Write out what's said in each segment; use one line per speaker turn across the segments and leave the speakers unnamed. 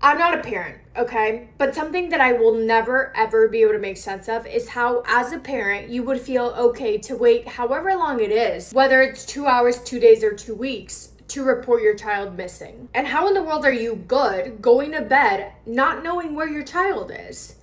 I'm not a parent, okay? But something that I will never ever be able to make sense of is how, as a parent, you would feel okay to wait however long it is, whether it's 2 hours, 2 days, or 2 weeks, to report your child missing. And how in the world are you good going to bed not knowing where your child is?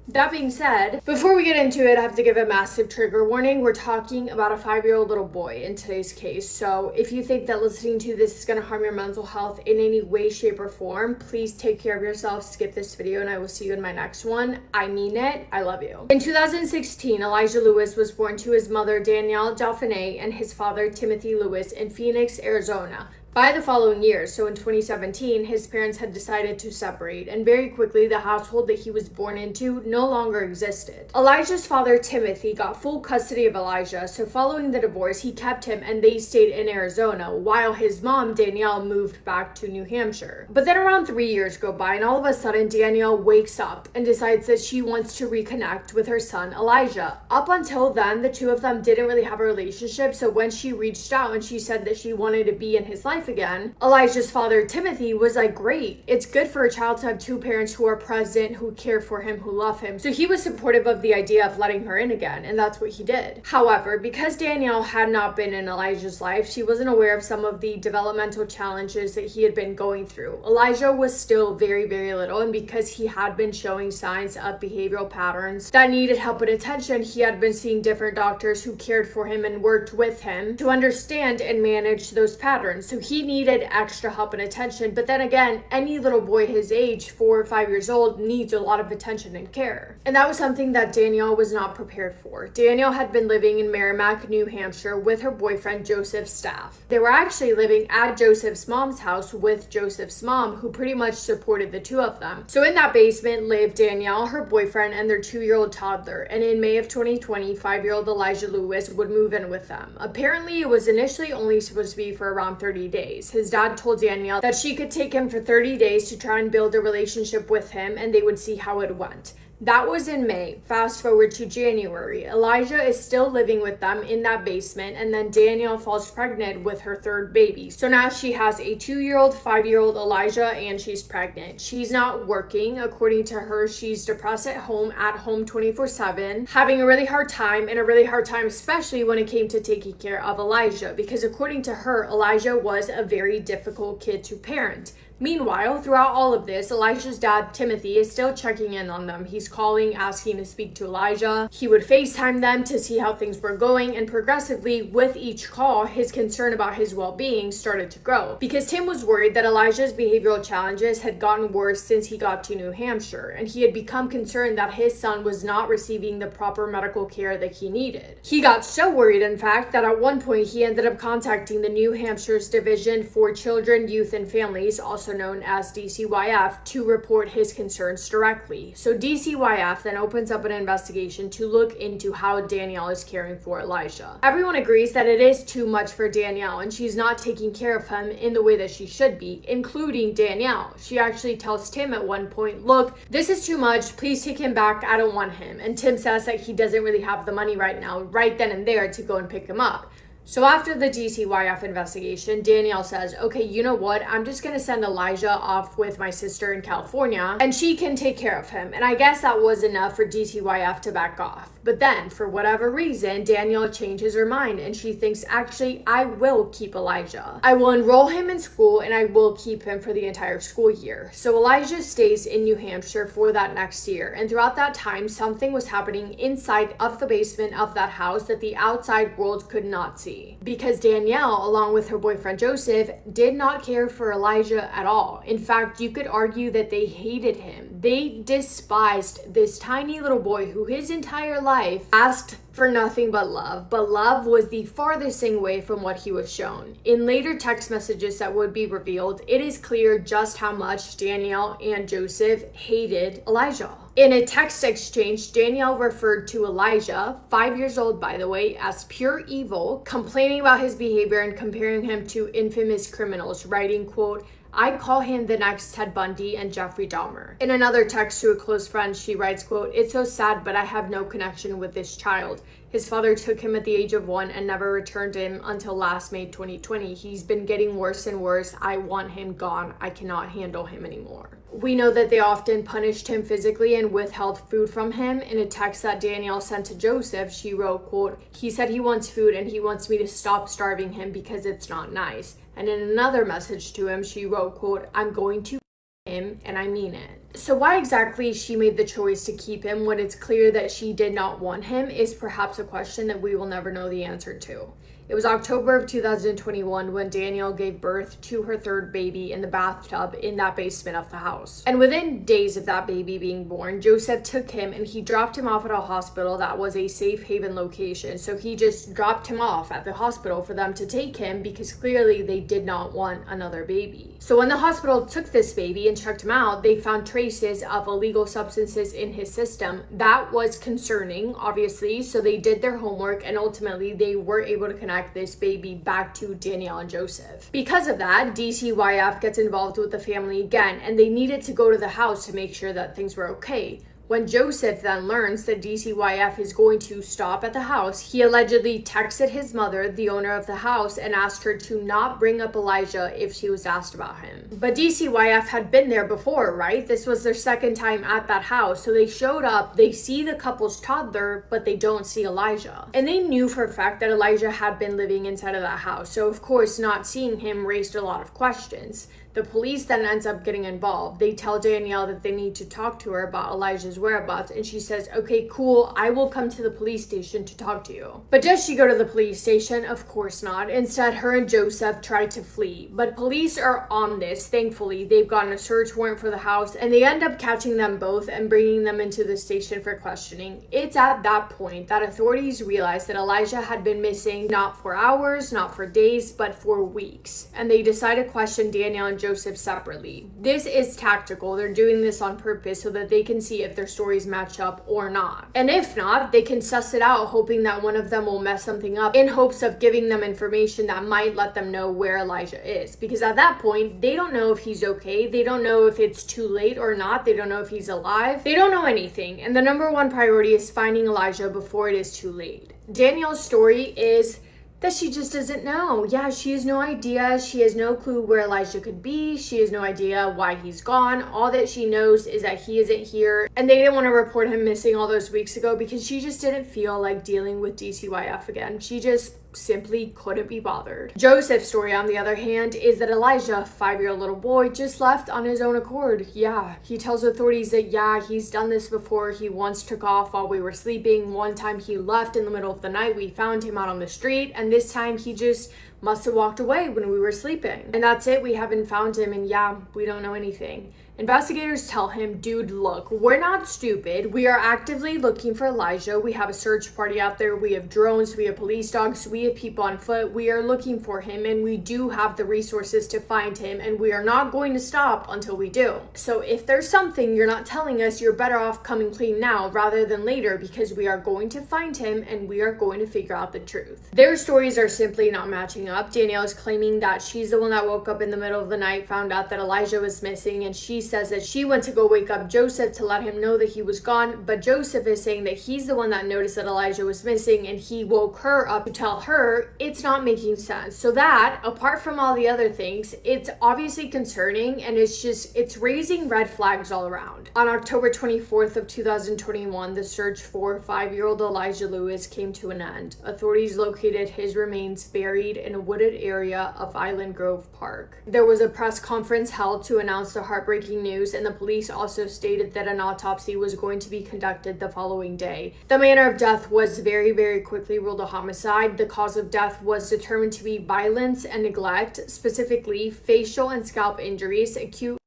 That being said, before we get into it, I have to give a massive trigger warning. We're talking about a 5-year-old little boy in today's case. So if you think that listening to this is going to harm your mental health in any way, shape, or form, please take care of yourself, skip this video, and I will see you in my next one. I mean it. I love you. In 2016, Elijah Lewis was born to his mother, Danielle Delphine, and his father, Timothy Lewis, in Phoenix, Arizona. By the following year, so in 2017, his parents had decided to separate, and very quickly the household that he was born into no longer existed. Elijah's father, Timothy, got full custody of Elijah, so following the divorce, he kept him and they stayed in Arizona, while his mom, Danielle, moved back to New Hampshire. But then around 3 years go by, and all of a sudden, Danielle wakes up and decides that she wants to reconnect with her son, Elijah. Up until then, the two of them didn't really have a relationship, so when she reached out and she said that she wanted to be in his life again, Elijah's father, Timothy, was like, great, it's good for a child to have two parents who are present, who care for him, who love him. So he was supportive of the idea of letting her in again, and that's what he did. However, because Danielle had not been in Elijah's life, she wasn't aware of some of the developmental challenges that he had been going through. Elijah was still very, very little, and because he had been showing signs of behavioral patterns that needed help and attention, he had been seeing different doctors who cared for him and worked with him to understand and manage those patterns. So he needed extra help and attention. But then again, any little boy his age, 4 or 5 years old, needs a lot of attention and care. And that was something that Danielle was not prepared for. Danielle had been living in Merrimack, New Hampshire with her boyfriend, Joseph's staff. They were actually living at Joseph's mom's house with Joseph's mom, who pretty much supported the two of them. So in that basement lived Danielle, her boyfriend, and their 2-year-old toddler. And in May of 2020, 5-year-old Elijah Lewis would move in with them. Apparently, it was initially only supposed to be for around 30 days. His dad told Danielle that she could take him for 30 days to try and build a relationship with him, and they would see how it went. That was in May. Fast forward to January. Elijah is still living with them in that basement, and then Danielle falls pregnant with her third baby. So now she has a 2-year-old, 5-year-old Elijah, and she's pregnant. She's not working. According to her, she's depressed at home 24/7, having a really hard time, especially when it came to taking care of Elijah, because according to her, Elijah was a very difficult kid to parent. Meanwhile, throughout all of this, Elijah's dad, Timothy, is still checking in on them. He's calling, asking to speak to Elijah. He would FaceTime them to see how things were going, and progressively, with each call, his concern about his well-being started to grow. Because Tim was worried that Elijah's behavioral challenges had gotten worse since he got to New Hampshire, and he had become concerned that his son was not receiving the proper medical care that he needed. He got so worried, in fact, that at one point he ended up contacting the New Hampshire's Division for Children, Youth, and Families, also known as DCYF, to report his concerns directly. So DCYF then opens up an investigation to look into how Danielle is caring for Elijah. Everyone agrees that it is too much for Danielle, and she's not taking care of him in the way that she should be, including Danielle. She actually tells Tim at one point, look, this is too much, please take him back, I don't want him. And Tim says that he doesn't really have the money right now, right then and there, to go and pick him up. So after the DCYF investigation, Danielle says, okay, you know what? I'm just going to send Elijah off with my sister in California, and she can take care of him. And I guess that was enough for DCYF to back off. But then, for whatever reason, Danielle changes her mind, and she thinks, actually, I will keep Elijah. I will enroll him in school, and I will keep him for the entire school year. So Elijah stays in New Hampshire for that next year. And throughout that time, something was happening inside of the basement of that house that the outside world could not see. Because Danielle, along with her boyfriend Joseph, did not care for Elijah at all. In fact, you could argue that they hated him. They despised this tiny little boy who his entire life asked for nothing but love was the farthest thing away from what he was shown. In later text messages that would be revealed, it is clear just how much Danielle and Joseph hated Elijah. In a text exchange, Danielle referred to Elijah, 5 years old by the way, as pure evil, complaining about his behavior and comparing him to infamous criminals, writing, quote, I'd call him the next Ted Bundy and Jeffrey Dahmer. In another text to a close friend, she writes, quote, it's so sad, but I have no connection with this child. His father took him at the age of 1 and never returned him until last May 2020. He's been getting worse and worse. I want him gone. I cannot handle him anymore. We know that they often punished him physically and withheld food from him. In a text that Danielle sent to Joseph, she wrote, quote, "He said he wants food and he wants me to stop starving him because it's not nice." And in another message to him, she wrote, quote, "I'm going to him and I mean it." So why exactly she made the choice to keep him when it's clear that she did not want him is perhaps a question that we will never know the answer to. It was October of 2021 when Danielle gave birth to her third baby in the bathtub in that basement of the house. And within days of that baby being born, Joseph took him and he dropped him off at a hospital that was a safe haven location. So he just dropped him off at the hospital for them to take him because clearly they did not want another baby. So when the hospital took this baby and checked him out, they found traces of illegal substances in his system. That was concerning, obviously. So they did their homework and ultimately they were able to connect this baby back to Danielle and Joseph. Because of that, DCYF gets involved with the family again, and they needed to go to the house to make sure that things were okay. When Joseph then learns that DCYF is going to stop at the house, he allegedly texted his mother, the owner of the house, and asked her to not bring up Elijah if she was asked about him. But DCYF had been there before, right? This was their second time at that house. So they showed up, they see the couple's toddler, but they don't see Elijah. And they knew for a fact that Elijah had been living inside of that house. So of course, not seeing him raised a lot of questions. The police then ends up getting involved. They tell Danielle that they need to talk to her about Elijah's whereabouts, and she says, "Okay, cool, I will come to the police station to talk to you." But does she go to the police station? Of course not. Instead, her and Joseph try to flee. But police are on this, thankfully. They've gotten a search warrant for the house, and they end up catching them both and bringing them into the station for questioning. It's at that point that authorities realize that Elijah had been missing not for hours, not for days, but for weeks. And they decide to question Danielle and Joseph separately. This is tactical. They're doing this on purpose so that they can see if their stories match up or not. And if not, they can suss it out, hoping that one of them will mess something up in hopes of giving them information that might let them know where Elijah is. Because at that point, they don't know if he's okay. They don't know if it's too late or not. They don't know if he's alive. They don't know anything. And the number one priority is finding Elijah before it is too late. Danielle's story is that she just doesn't know. Yeah, she has no idea. She has no clue where Elijah could be. She has no idea why he's gone. All that she knows is that he isn't here. And they didn't want to report him missing all those weeks ago because she just didn't feel like dealing with DCYF again. She just simply couldn't be bothered. Joseph's story, on the other hand, is that Elijah, a 5-year-old little boy, just left on his own accord. Yeah, he tells authorities that, yeah, he's done this before. He once took off while we were sleeping. One time he left in the middle of the night. We found him out on the street. And this time he just must have walked away when we were sleeping. And that's it. We haven't found him. And yeah, we don't know anything. Investigators tell him, "Dude, look, we're not stupid. We are actively looking for Elijah. We have a search party out there. We have drones. We have police dogs. We have people on foot. We are looking for him, and we do have the resources to find him, and we are not going to stop until we do. So if there's something you're not telling us, you're better off coming clean now rather than later, because we are going to find him, and we are going to figure out the truth." Their stories are simply not matching up. Danielle is claiming that she's the one that woke up in the middle of the night, found out that Elijah was missing, and she says that she went to go wake up Joseph to let him know that he was gone, but Joseph is saying that he's the one that noticed that Elijah was missing and he woke her up to tell her. It's not making sense. So that, apart from all the other things, it's obviously concerning, and it's raising red flags all around. On October 24th of 2021, the search for 5-year-old Elijah Lewis came to an end. Authorities located his remains buried in a wooded area of Island Grove Park. There was a press conference held to announce the heartbreaking news, and the police also stated that an autopsy was going to be conducted the following day. The manner of death was very, very quickly ruled a homicide. The cause of death was determined to be violence and neglect, specifically facial and scalp injuries, acute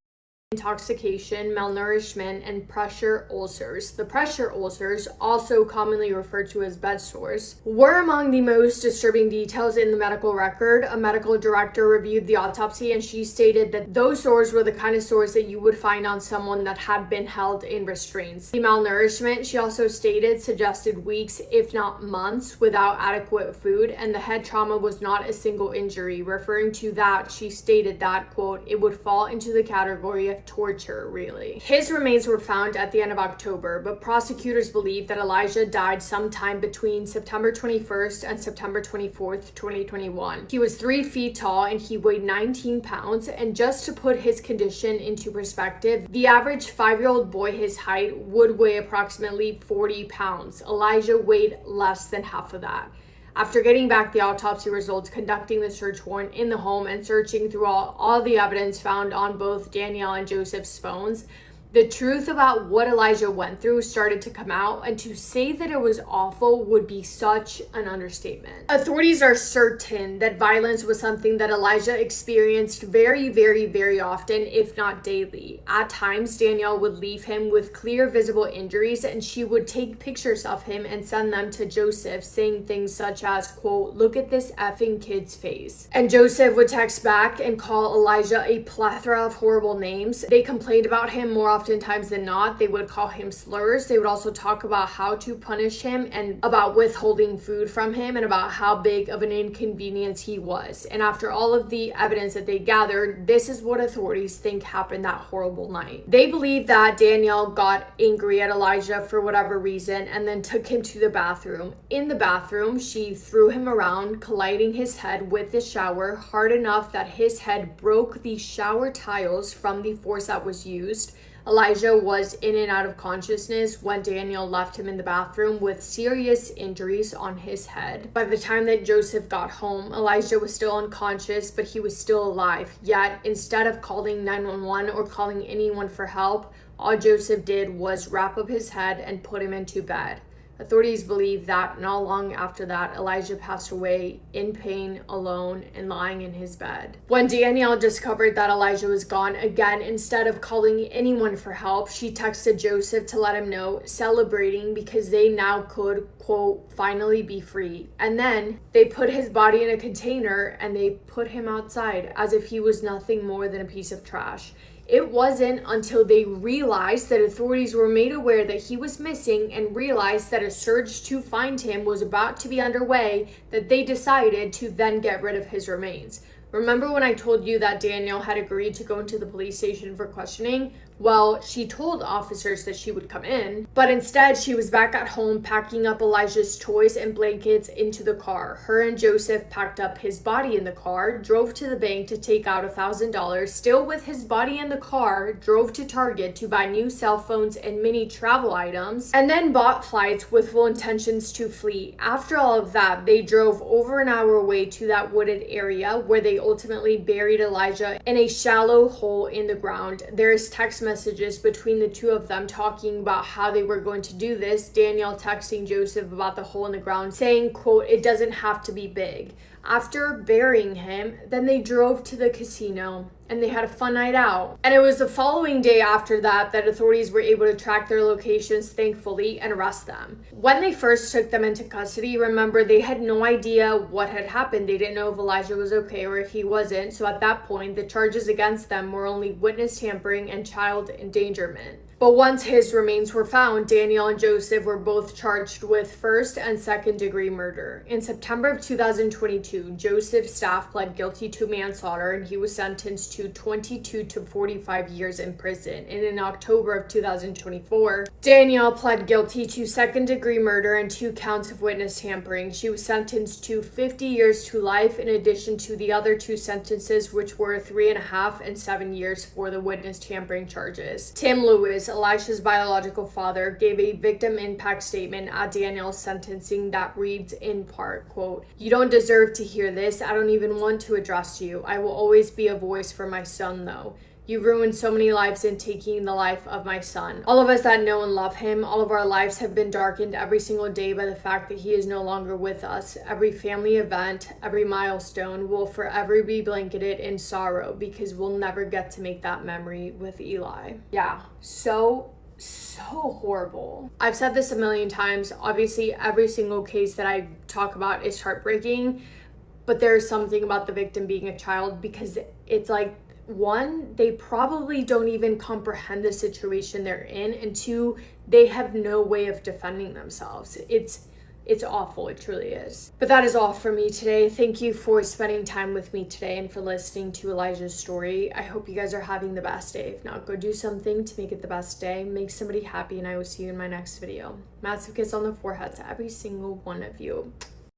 intoxication, malnourishment, and pressure ulcers. The pressure ulcers, also commonly referred to as bed sores, were among the most disturbing details in the medical record. A medical director reviewed the autopsy, and she stated that those sores were the kind of sores that you would find on someone that had been held in restraints. The malnourishment, she also stated, suggested weeks, if not months, without adequate food, and the head trauma was not a single injury. Referring to that, she stated that, quote, "It would fall into the category of of torture, really. His remains were found at the end of October, but prosecutors believe that Elijah died sometime between September 21st and September 24th, 2021. He was 3 feet tall and he weighed 19 pounds, and just to put his condition into perspective, the average 5-year-old boy his height would weigh approximately 40 pounds. Elijah weighed less than half of that. After getting back the autopsy results, conducting the search warrant in the home, and searching through all the evidence found on both Danielle and Joseph's phones, the truth about what Elijah went through started to come out, and to say that it was awful would be such an understatement. Authorities are certain that violence was something that Elijah experienced very, very, very often, if not daily. At times, Danielle would leave him with clear visible injuries, and she would take pictures of him and send them to Joseph, saying things such as, quote, "Look at this effing kid's face." And Joseph would text back and call Elijah a plethora of horrible names. They complained about him more oftentimes than not. They would call him slurs. They would also talk about how to punish him and about withholding food from him and about how big of an inconvenience he was. And after all of the evidence that they gathered, this is what authorities think happened that horrible night. They believe that Danielle got angry at Elijah for whatever reason and then took him to the bathroom. In the bathroom, she threw him around, colliding his head with the shower hard enough that his head broke the shower tiles from the force that was used. Elijah was in and out of consciousness when Danielle left him in the bathroom with serious injuries on his head. By the time that Joseph got home, Elijah was still unconscious, but he was still alive. Yet, instead of calling 911 or calling anyone for help, all Joseph did was wrap up his head and put him into bed. Authorities believe that not long after that, Elijah passed away in pain, alone, and lying in his bed. When Danielle discovered that Elijah was gone, again, instead of calling anyone for help, she texted Joseph to let him know, celebrating because they now could, quote, finally be free. And then they put his body in a container and they put him outside as if he was nothing more than a piece of trash. It wasn't until they realized that authorities were made aware that he was missing and realized that a search to find him was about to be underway that they decided to then get rid of his remains. Remember when I told you that Danielle had agreed to go into the police station for questioning? Well, she told officers that she would come in, but instead she was back at home packing up Elijah's toys and blankets into the car. Her and Joseph packed up his body in the car, drove to the bank to take out $1,000, still with his body in the car, drove to Target to buy new cell phones and many travel items, and then bought flights with full intentions to flee. After all of that, they drove over an hour away to that wooded area where they ultimately buried Elijah in a shallow hole in the ground. There's text messages between the two of them talking about how they were going to do this. Danielle texting Joseph about the hole in the ground, saying, quote, "It doesn't have to be big." After burying him, then they drove to the casino and they had a fun night out. And it was the following day after that that authorities were able to track their locations, thankfully, and arrest them. When they first took them into custody, remember, they had no idea what had happened. They didn't know if Elijah was okay or if he wasn't. So at that point, the charges against them were only witness tampering and child endangerment. But once his remains were found, Danielle and Joseph were both charged with first and second degree murder. In September of 2022, Joseph's staff pled guilty to manslaughter and he was sentenced to 22 to 45 years in prison. And in October of 2024, Danielle pled guilty to second degree murder and 2 counts of witness tampering. She was sentenced to 50 years to life in addition to the other 2 sentences, which were 3.5 and 7 years for the witness tampering charges. Tim Lewis, Elijah's biological father, gave a victim impact statement at Danielle's sentencing that reads in part, quote, "You don't deserve to hear this. I don't even want to address you. I will always be a voice for my son, though. You ruined so many lives in taking the life of my son. All of us that know and love him, all of our lives have been darkened every single day by the fact that he is no longer with us. Every family event, every milestone will forever be blanketed in sorrow because we'll never get to make that memory with Eli." Yeah, so horrible. I've said this a million times. Obviously, every single case that I talk about is heartbreaking, but there's something about the victim being a child because it's like, 1, they probably don't even comprehend the situation they're in, and 2, they have no way of defending themselves. It's It's awful. It truly is. But that is all for me today. Thank you for spending time with me today and for listening to Elijah's story. I hope you guys are having the best day. If not, go do something to make it the best day. Make somebody happy, and I will see you in my next video. Massive kiss on the forehead to every single one of you.